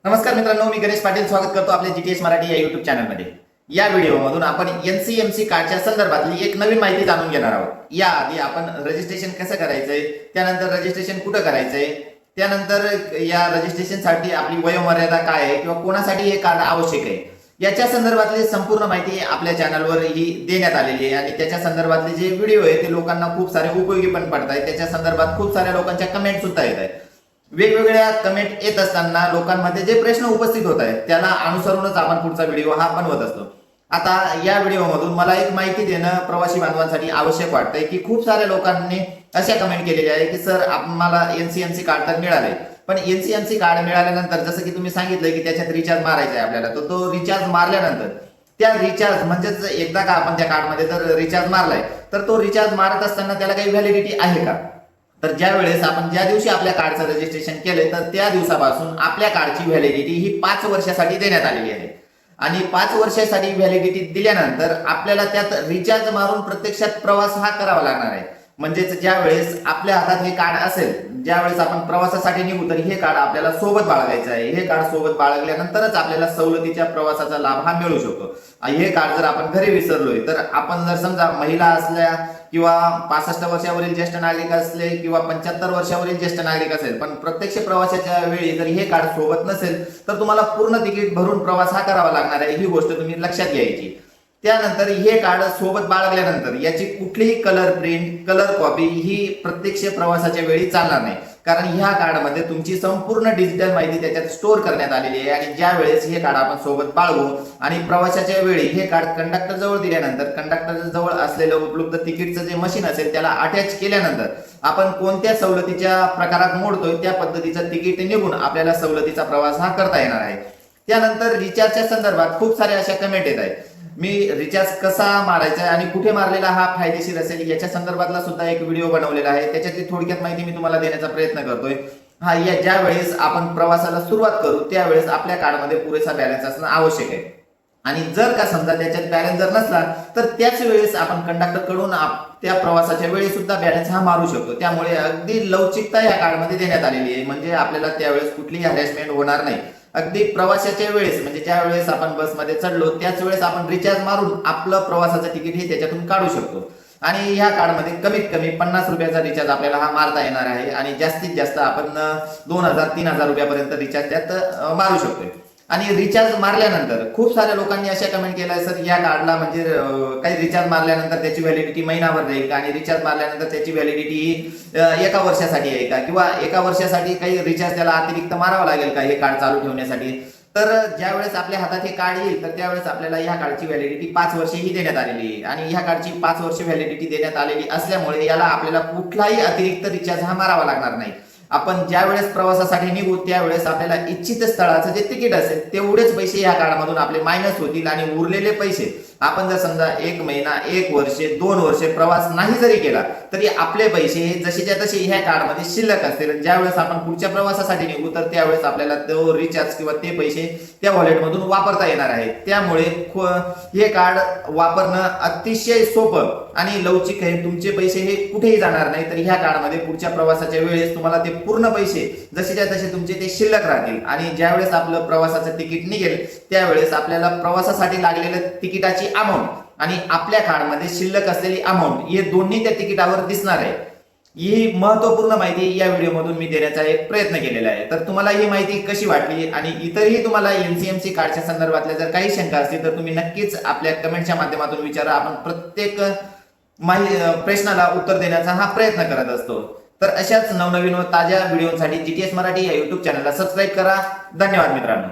नमस्कार मित्रांनो, मी गणेश पाटील स्वागत करतो आपल्या जीटीएस मराठी या युट्यूब चॅनलमध्ये। या व्हिडिओमधून आपण एनसीएमसी कार्डच्या संदर्भातली एक नवीन माहिती जाणून घेणार आहोत। याआधी आपण रजिस्ट्रेशन कसं करायचंय, त्यानंतर रजिस्ट्रेशन कुठं करायचंय, त्यानंतर या रजिस्ट्रेशनसाठी आपली वयोमर्यादा काय आहे किंवा कोणासाठी हे कार्ड आवश्यक आहे, याच्या संदर्भातली संपूर्ण माहिती आपल्या चॅनलवर ही देण्यात आलेली आहे। आणि त्याच्या संदर्भातले जे व्हिडिओ आहे ते लोकांना खूप सारे उपयोगी पण पडत आहेत। त्याच्या संदर्भात खूप साऱ्या लोकांच्या कमेंट सुद्धा येत आहेत। वेगवेगळ्या कमेंट येत असताना लोकांमध्ये जे प्रश्न उपस्थित होत आहेत त्याला अनुसरूनच आपण पुढचा व्हिडिओ हा बनवत असतो। आता या व्हिडिओमधून मला एक माहिती देणं प्रवासी बांधवांसाठी आवश्यक वाटतंय की खूप साऱ्या लोकांनी अशा कमेंट केलेल्या आहे की सर आम्हाला एनसीएमसी कार्ड तर मिळाले, पण एनसीएमसी कार्ड मिळाल्यानंतर जसं की तुम्ही सांगितलं की त्याच्यात रिचार्ज मारायचा आहे आपल्याला, तो रिचार्ज मारल्यानंतर त्या रिचार्ज म्हणजेच एकदा का आपण त्या कार्डमध्ये जर रिचार्ज मारलाय तर तो रिचार्ज मारत असताना त्याला काही व्हॅलिडिटी आहे का? तर ज्या वेळेस आपण ज्या दिवशी आपल्या कार्डचं रजिस्ट्रेशन केलंय तर त्या दिवसापासून आपल्या कार्डची व्हॅलिडिटी ही 5 वर्षासाठी देण्यात आलेली आहे। आणि 5 वर्षासाठी व्हॅलिडिटी दिल्यानंतर आपल्याला त्यात रिचार्ज मारून प्रत्यक्षात प्रवास हा करावा लागणार आहे। म्हणजेच ज्या वेळेस आपल्या हातात हे कार्ड असेल, ज्या वेळेस आपण प्रवासासाठी निघू तर हे कार्ड आपल्याला सोबत बाळगायचं आहे। हे कार्ड सोबत बाळगल्यानंतरच आपल्याला सवलतीच्या प्रवासाचा लाभ हा मिळू शकतो। हे कार्ड जर आपण घरी विसरलोय तर आपण जर समजा महिला असल्या किंवा 65 वर्षावरील ज्येष्ठ नागरिक असले किंवा 75 वर्षावरील ज्येष्ठ नागरिक असेल, पण प्रत्यक्ष प्रवासाच्या वेळी जर हे कार्ड सोबत नसेल तर तुम्हाला पूर्ण तिकीट भरून प्रवास हा करावा लागणार आहे। ही गोष्ट तुम्ही लक्षात घ्यायची। त्यानंतर हे कार्ड सोबत बाळगल्यानंतर याची कुठलीही कलर प्रिंट, कलर कॉपी ही प्रत्यक्ष प्रवासाच्या वेळी चालणार नाही, कारण ह्या कार्डमध्ये तुमची संपूर्ण डिजिटल माहिती त्याच्यात स्टोअर करण्यात आलेली आहे। आणि ज्या वेळेस हे कार्ड आपण सोबत बाळगू आणि प्रवासाच्या वेळी हे कार्ड कंडक्टर जवळ दिल्यानंतर कंडक्टर जवळ असलेलं उपलब्ध तिकीटचं जे मशीन असेल त्याला अटॅच केल्यानंतर आपण कोणत्या सवलतीच्या प्रकारात मोडतोय त्या पद्धतीचं तिकीट निघून आपल्याला सवलतीचा प्रवास हा करता येणार आहे। त्यानंतर रिचार्जच्या संदर्भात खूप सारे अशा कमेंट येत आहेत। मी रिचार्ज कसा मारायचा आणि कुठे मारलेला हा फायदेशीर असेल याच्या संदर्भातला सुद्धा एक व्हिडिओ बनवलेला आहे। त्याच्यातली थोडक्यात माहिती मी तुम्हाला देण्याचा प्रयत्न करतोय। ज्या वेळेस आपण प्रवासाला सुरुवात करू त्यावेळेस आपल्या कार्डमध्ये पुरेसा बॅलन्स असणं आवश्यक आहे। आणि जर का समजा त्याच्यात बॅलन्स जर नसला तर त्याच वेळेस आपण कंडक्टर कडून त्या प्रवासाच्या वेळी सुद्धा बॅलन्स हा मारू शकतो। त्यामुळे अगदी लवचिकता या कार्डमध्ये देण्यात आलेली आहे, म्हणजे आपल्याला त्यावेळेस कुठलीही हॅरेसमेंट होणार नाही। अगदी प्रवासाच्या वेळेस म्हणजे ज्या वेळेस आपण बसमध्ये चढलो त्याच वेळेस आपण रिचार्ज मारून आपलं प्रवासाचं तिकीट हे त्याच्यातून काढू शकतो। आणि ह्या कार्डमध्ये कमीत कमी 50 रुपयाचा रिचार्ज आपल्याला हा मारता येणार आहे आणि जास्तीत जास्त आपण 2000-3000 रुपयापर्यंत रिचार्ज त्यात मारू शकतोय। आणि रिचार्ज मारल्यानंतर खूप साऱ्या लोकांनी अशा कमेंट केल्या सर या कार्डला म्हणजे काही रिचार्ज मारल्यानंतर त्याची व्हॅलिडिटी महिनाभर राहील का आणि रिचार्ज मारल्यानंतर त्याची व्हॅलिडिटी 1 वर्षासाठी आहे का, किंवा 1 वर्षासाठी काही रिचार्ज त्याला अतिरिक्त मारावा लागेल का हे कार्ड चालू ठेवण्यासाठी? तर ज्या वेळेस आपल्या हातात हे कार्ड येईल तर त्यावेळेस आपल्याला ह्या कार्डची व्हॅलिडिटी 5 वर्षे ही देण्यात आलेली आहे। आणि ह्या कार्डची 5 वर्षे व्हॅलिडिटी देण्यात आलेली असल्यामुळे याला आपल्याला कुठलाही अतिरिक्त रिचार्ज हा मारावा लागणार नाही। आपण ज्या वेळेस प्रवासासाठी निघू त्यावेळेस आपल्याला इच्छित स्थळाचं जे तिकीट असेल तेवढेच पैसे या कार्डमधून आपले मायनस होतील आणि उरलेले पैसे आपण जर समजा 1 महिना, 1 वर्ष, 2 वर्षे प्रवास नाही जरी केला तरी आपले पैसे जसेच्या तसे ह्या कार्डमध्ये शिल्लक असतील। ज्यावेळेस आपण पुढच्या प्रवासासाठी निघू तर त्यावेळेस आपल्याला तो रिचार्ज किंवा ते पैसे त्या वॉलेटमधून वापरता येणार आहेत। त्यामुळे हे कार्ड वापरणं अतिशय सोपं आणि लवचिक आहे। तुमचे पैसे हे कुठेही जाणार नाही, तर ह्या कार्डमध्ये पुढच्या प्रवासाच्या वेळेस तुम्हाला ते पूर्ण पैसे जसेच्या तसे तुमचे ते शिल्लक राहतील। आणि ज्यावेळेस आपलं प्रवासाचं तिकीट निघेल त्यावेळेस आपल्याला प्रवासासाठी लागलेलं तिकिटाची अमाऊंट आणि आपल्या कार्डमध्ये शिल्लक असलेली अमाऊंट हे दोन्ही त्या तिकिटावर दिसणार आहे। ही महत्त्वपूर्ण माहिती या व्हिडिओमधून मी देण्याचा एक प्रयत्न केलेला आहे। तर तुम्हाला ही माहिती कशी वाटली आणि इतरही तुम्हाला एनसीएमसी कार्डच्या संदर्भातल्या जर काही शंका असतील तर तुम्ही नक्कीच आपल्या कमेंटच्या माध्यमातून विचारा। आपण प्रत्येक प्रश्नाला उत्तर देण्याचा हा प्रयत्न करत असतो। तर अशाच नवनवीन व ताज्या व्हिडिओसाठी जीटीएस मराठी या युट्यूब चॅनलला सबस्क्राईब करा। धन्यवाद मित्रांनो।